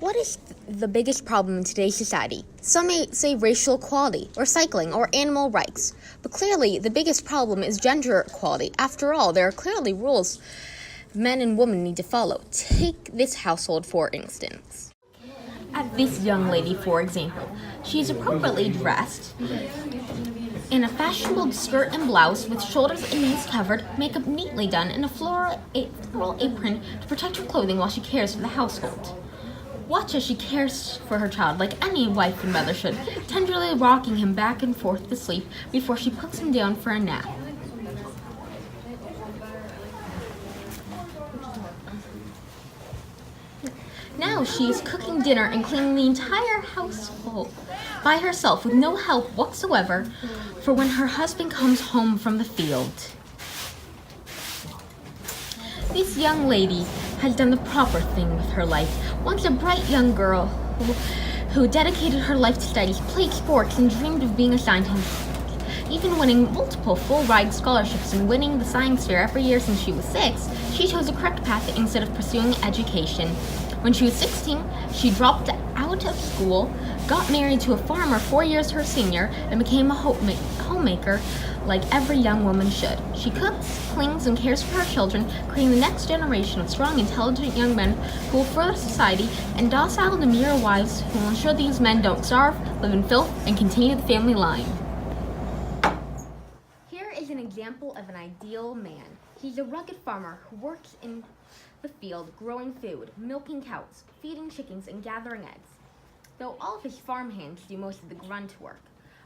What is the biggest problem in today's society? Some may say racial equality, or cycling, or animal rights. But clearly, the biggest problem is gender equality. After all, there are clearly rules men and women need to follow. Take this household, for instance. At this young lady, for example, she is appropriately dressed in a fashionable skirt and blouse with shoulders and knees covered, makeup neatly done, and a floral apron to protect her clothing while she cares for the household. Watch as she cares for her child like any wife and mother should, tenderly rocking him back and forth to sleep before she puts him down for a nap. Now she is cooking dinner and cleaning the entire household by herself with no help whatsoever for when her husband comes home from the field. This young lady has done the proper thing with her life. Once a bright young girl who dedicated her life to studies, played sports, and dreamed of being a scientist, even winning multiple full-ride scholarships and winning the science fair every year since she was 6, she chose the correct path instead of pursuing education. When she was 16, she dropped out of school, got married to a farmer 4 years her senior, and became a homemaker like every young woman should. She cooks, cleans, and cares for her children, creating the next generation of strong, intelligent young men who will further society, and docile, demure wives who will ensure these men don't starve, live in filth, and continue the family line. Here is an example of an ideal man. He's a rugged farmer who works in the field growing food, milking cows, feeding chickens, and gathering eggs, though all of his farm hands do most of the grunt work.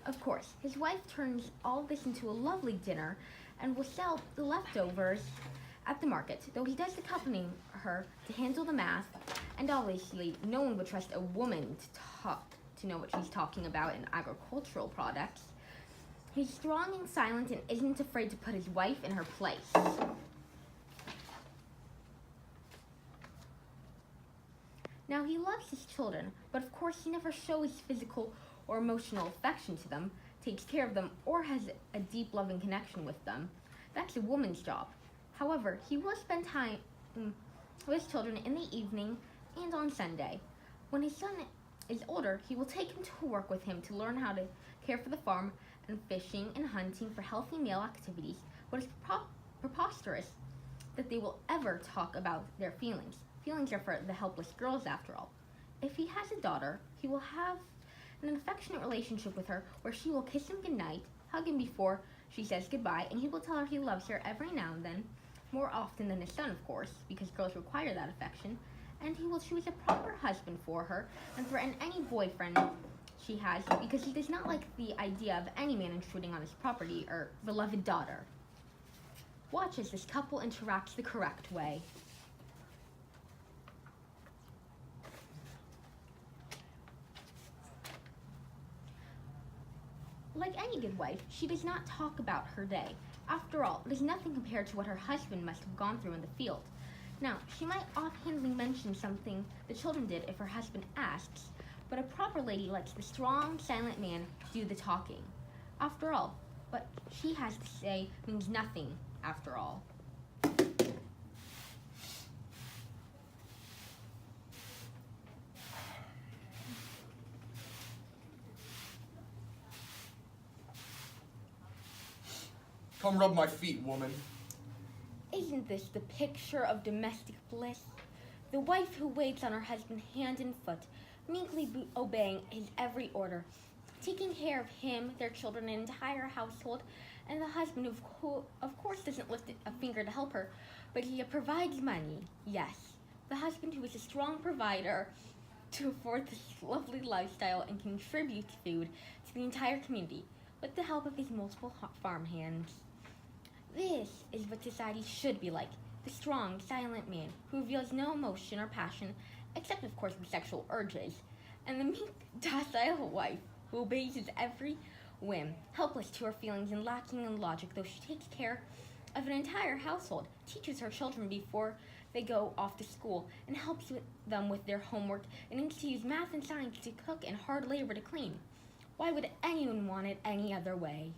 Of course, his wife turns all of this into a lovely dinner and will sell the leftovers at the market, though he does accompany her to handle the math, and obviously no one would trust a woman to know what she's talking about in agricultural products. He's strong and silent and isn't afraid to put his wife in her place. Now, he loves his children, but of course he never shows physical or emotional affection to them, takes care of them, or has a deep loving connection with them. That's a woman's job. However, he will spend time with his children in the evening and on Sunday. When his son is older, he will take him to work with him to learn how to care for the farm and fishing and hunting for healthy male activities, but it's preposterous that they will ever talk about their feelings. Feelings are for the helpless girls, after all. If he has a daughter, he will have an affectionate relationship with her where she will kiss him goodnight, hug him before she says goodbye, and he will tell her he loves her every now and then, more often than his son, of course, because girls require that affection, and he will choose a proper husband for her and for any boyfriend she has, because he does not like the idea of any man intruding on his property or beloved daughter. Watch as this couple interacts the correct way. Like any good wife, she does not talk about her day. After all, it is nothing compared to what her husband must have gone through in the field. Now, she might offhandedly mention something the children did if her husband asks, but a proper lady lets the strong, silent man do the talking. After all, what she has to say means nothing, after all. Come rub my feet, woman. Isn't this the picture of domestic bliss? The wife who waits on her husband hand and foot, meekly obeying his every order, taking care of him, their children, an entire household, and the husband who, of course, doesn't lift a finger to help her, but he provides money. Yes, the husband who is a strong provider to afford this lovely lifestyle and contributes food to the entire community with the help of his multiple farm hands. This is what society should be like. The strong, silent man who reveals no emotion or passion, except of course with sexual urges, and the meek, docile wife who obeys his every whim, helpless to her feelings and lacking in logic, though she takes care of an entire household, teaches her children before they go off to school, and helps them with their homework, and needs to use math and science to cook and hard labor to clean. Why would anyone want it any other way?